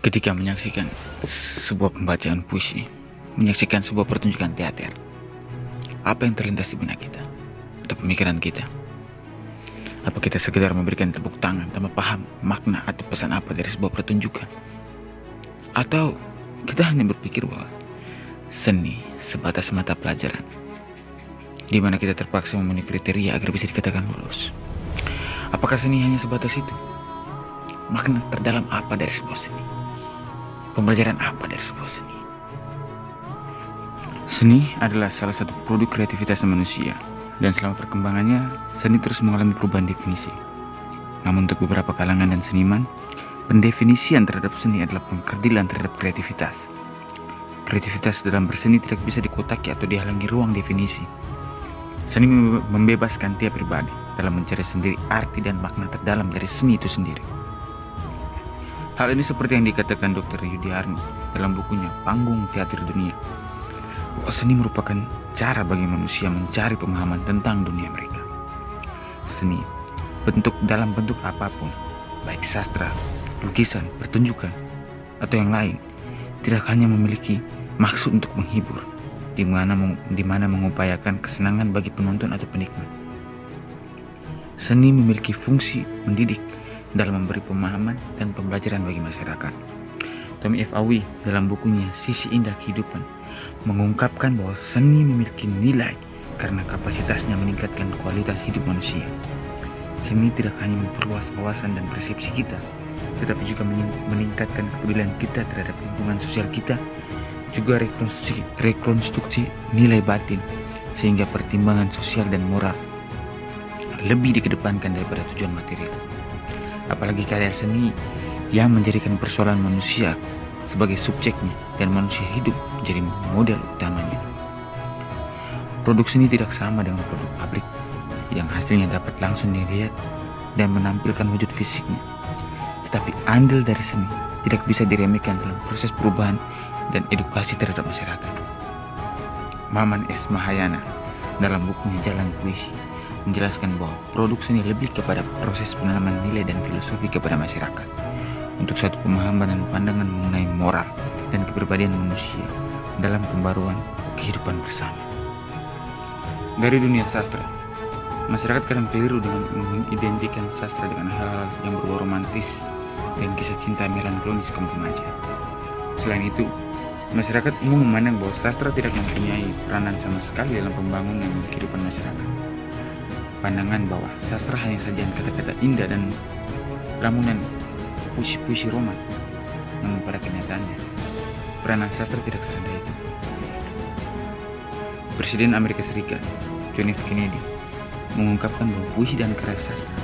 Ketika menyaksikan sebuah pembacaan puisi, menyaksikan sebuah pertunjukan teater, apa yang terlintas di benak kita atau pemikiran kita? Apa kita sekedar memberikan tepuk tangan tanpa paham makna atau pesan apa dari sebuah pertunjukan? Atau kita hanya berpikir bahwa seni sebatas mata pelajaran, di mana kita terpaksa memenuhi kriteria agar bisa dikatakan lulus? Apakah seni hanya sebatas itu? Makna terdalam apa dari sebuah seni? Pembelajaran apa dari sebuah seni? Seni adalah salah satu produk kreativitas manusia, dan selama perkembangannya, seni terus mengalami perubahan definisi. Namun untuk beberapa kalangan dan seniman, pendefinisian terhadap seni adalah pengkerdilan terhadap kreativitas. Kreativitas dalam berseni tidak bisa dikotaki atau dihalangi ruang definisi. Seni membebaskan tiap pribadi dalam mencari sendiri arti dan makna terdalam dari seni itu sendiri. Hal ini seperti yang dikatakan Dr. Yudiarni dalam bukunya Panggung Teater Dunia, bahwa seni merupakan cara bagi manusia mencari pemahaman tentang dunia mereka. Seni dalam bentuk apapun, baik sastra, lukisan, pertunjukan, atau yang lain, tidak hanya memiliki maksud untuk menghibur, di mana mengupayakan kesenangan bagi penonton atau penikmat. Seni memiliki fungsi mendidik dalam memberi pemahaman dan pembelajaran bagi masyarakat. Tommy F. Awi dalam bukunya Sisi Indah Kehidupan mengungkapkan bahwa seni memiliki nilai karena kapasitasnya meningkatkan kualitas hidup manusia. Seni tidak hanya memperluas wawasan dan persepsi kita, tetapi juga meningkatkan kepedulian kita terhadap lingkungan sosial kita, juga rekonstruksi nilai batin, sehingga pertimbangan sosial dan moral lebih dikedepankan daripada tujuan material. Apalagi karya seni yang menjadikan persoalan manusia sebagai subjeknya dan manusia hidup menjadi model utamanya. Produk seni tidak sama dengan produk pabrik yang hasilnya dapat langsung dilihat dan menampilkan wujud fisiknya. Tetapi andil dari seni tidak bisa diremehkan dalam proses perubahan dan edukasi terhadap masyarakat. Maman S. Mahayana dalam bukunya Jalan Puisi menjelaskan bahwa produk seni lebih kepada proses penanaman nilai dan filosofi kepada masyarakat untuk suatu pemahaman dan pandangan mengenai moral dan kepribadian manusia dalam pembaruan kehidupan bersama. Dari dunia sastra, masyarakat kadang keliru dengan mengidentikan sastra dengan hal-hal yang berbau romantis dan kisah cinta melankolis kaum remaja. Selain itu, masyarakat umum memandang bahwa sastra tidak mempunyai peranan sama sekali dalam pembangunan kehidupan masyarakat. Pandangan bahwa sastra hanya sajian kata-kata indah dan ramunan puisi-puisi roman, namun pada kenyataannya peranan sastra tidak serendah itu. Presiden Amerika Serikat John F. Kennedy mengungkapkan bahwa puisi dan karya sastra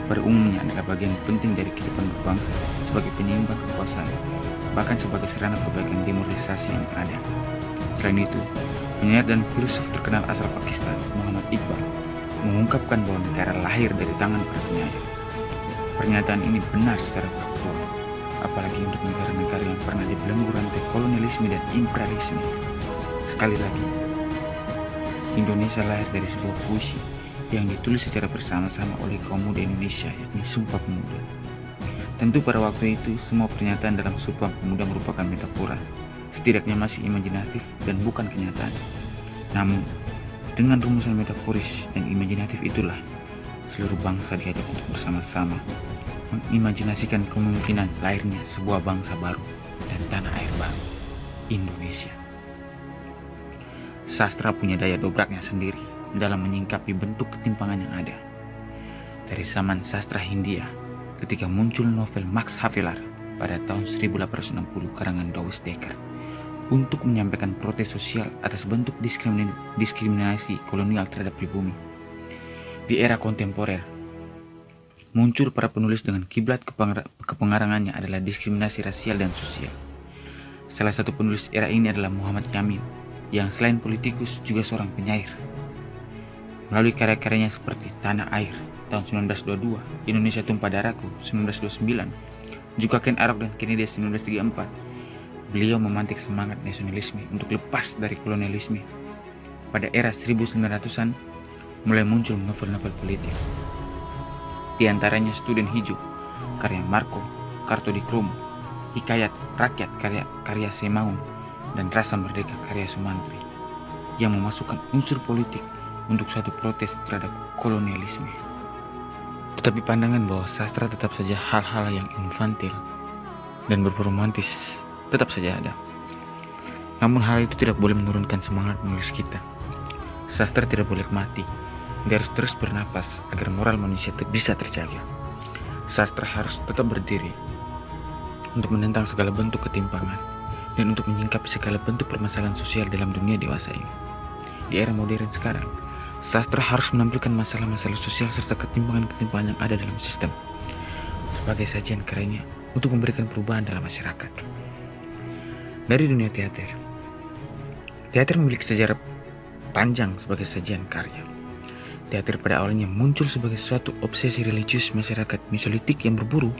pada umumnya adalah bagian penting dari kehidupan berbangsa sebagai penyeimbang kekuasaan, bahkan sebagai sarana perbaikan demokratisasi yang ada. Selain itu, penyair dan filsuf terkenal asal Pakistan Muhammad Iqbal mengungkapkan bahwa negara lahir dari tangan para penyair. Pernyataan ini benar secara faktual, apalagi untuk negara-negara yang pernah dibelenggu rantai kolonialisme dan imperialisme. Sekali lagi, Indonesia lahir dari sebuah puisi yang ditulis secara bersama-sama oleh kaum muda Indonesia, yakni Sumpah Pemuda. Tentu pada waktu itu, semua pernyataan dalam Sumpah Pemuda merupakan metafora, setidaknya masih imajinatif dan bukan kenyataan. Namun, dengan rumusan metaforis dan imajinatif itulah seluruh bangsa diajak untuk bersama-sama mengimajinasikan kemungkinan lahirnya sebuah bangsa baru dan tanah air baru, Indonesia. Sastra punya daya dobraknya sendiri dalam menyingkapi bentuk ketimpangan yang ada. Dari zaman sastra Hindia, ketika muncul novel Max Havelaar pada tahun 1860 karangan Douwe Dekker, untuk menyampaikan protes sosial atas bentuk diskriminasi kolonial terhadap pribumi. Di era kontemporer, muncul para penulis dengan kiblat kepengarangannya adalah diskriminasi rasial dan sosial. Salah satu penulis era ini adalah Muhammad Yamin, yang selain politikus juga seorang penyair. Melalui karya-karyanya seperti Tanah Air tahun 1922, Indonesia Tumpah Darahku 1929, juga Ken Arok dan Kennedy 1934, beliau memantik semangat nasionalisme untuk lepas dari kolonialisme. Pada era 1900-an, mulai muncul novel-novel politik. Di antaranya Student Hijau, karya Marco Kartodikromo, Hikayat Rakyat karya Semaun dan Rasa Merdeka karya Sumantri yang memasukkan unsur politik untuk suatu protes terhadap kolonialisme. Tetapi pandangan bahwa sastra tetap saja hal-hal yang infantil dan berromantis tetap saja ada. Namun hal itu tidak boleh menurunkan semangat menulis kita. Sastra tidak boleh mati, dia harus terus bernafas agar moral manusia bisa terjaga. Sastra harus tetap berdiri untuk menentang segala bentuk ketimpangan dan untuk menyingkapi segala bentuk permasalahan sosial dalam dunia dewasa ini. Di era modern sekarang, sastra harus menampilkan masalah-masalah sosial serta ketimpangan-ketimpangan yang ada dalam sistem sebagai sajian karyanya untuk memberikan perubahan dalam masyarakat. Dari dunia teater, teater memiliki sejarah panjang sebagai sajian karya. Teater pada awalnya muncul sebagai suatu obsesi religius masyarakat Mesolitik yang berburu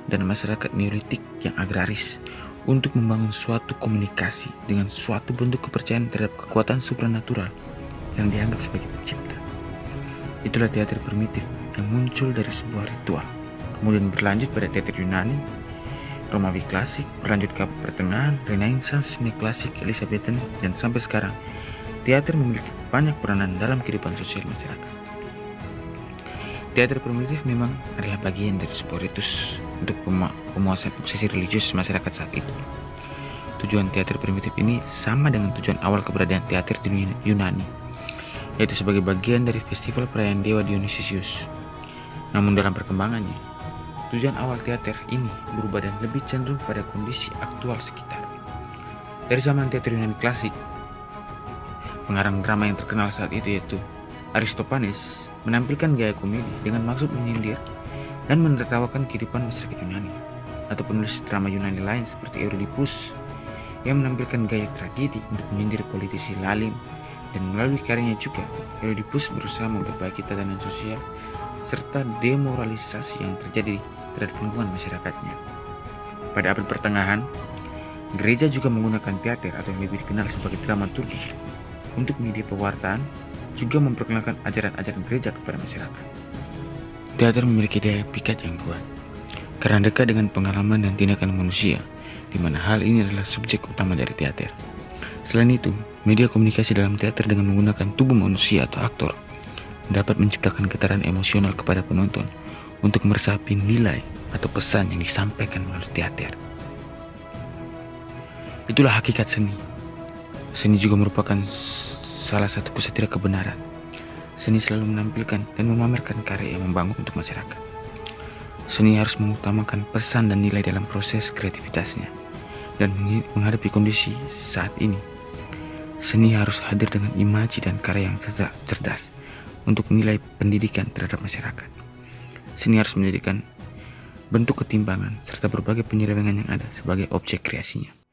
dan masyarakat Neolitik yang agraris untuk membangun suatu komunikasi dengan suatu bentuk kepercayaan terhadap kekuatan supranatural yang dianggap sebagai pencipta. Itulah teater primitif yang muncul dari sebuah ritual, kemudian berlanjut pada teater Yunani, Romawi klasik, berlanjut ke pertengahan, Renaissance, neoklasik, Elizabethan, dan sampai sekarang teater memiliki banyak peranan dalam kehidupan sosial masyarakat. Teater primitif memang adalah bagian dari sebuah ritus untuk pemuasan obsesi religius masyarakat saat itu. Tujuan teater primitif ini sama dengan tujuan awal keberadaan teater di Yunani, yaitu sebagai bagian dari festival perayaan dewa Dionysius. Namun dalam perkembangannya, tujuan awal teater ini berubah dan lebih cenderung pada kondisi aktual sekitar. Dari zaman teater Yunani klasik, pengarang drama yang terkenal saat itu yaitu Aristophanes menampilkan gaya komedi dengan maksud menyindir dan menertawakan kehidupan masyarakat Yunani, atau penulis drama Yunani lain seperti Eurydice yang menampilkan gaya tragedi untuk menyindir politisi lalim, dan melalui karyanya juga Eurydice berusaha memperbaiki tatanan sosial serta demoralisasi yang terjadi terhadap lingkungan masyarakatnya. Pada abad pertengahan, gereja juga menggunakan teater atau yang lebih dikenal sebagai dramaturgi untuk media pewartaan, juga memperkenalkan ajaran-ajaran gereja kepada masyarakat. Teater memiliki daya pikat yang kuat karena dekat dengan pengalaman dan tindakan manusia, di mana hal ini adalah subjek utama dari teater. Selain itu, media komunikasi dalam teater dengan menggunakan tubuh manusia atau aktor dapat menciptakan getaran emosional kepada penonton untuk meresapi nilai atau pesan yang disampaikan melalui teater. Itulah hakikat seni. Seni juga merupakan salah satu kusatria kebenaran. Seni selalu menampilkan dan memamerkan karya yang membangun untuk masyarakat. Seni harus mengutamakan pesan dan nilai dalam proses kreativitasnya. Dan menghadapi kondisi saat ini, seni harus hadir dengan imaji dan karya yang cerdas untuk nilai pendidikan terhadap masyarakat. Seni harus menjadikan bentuk ketimpangan serta berbagai penyelewengan yang ada sebagai objek kreasinya.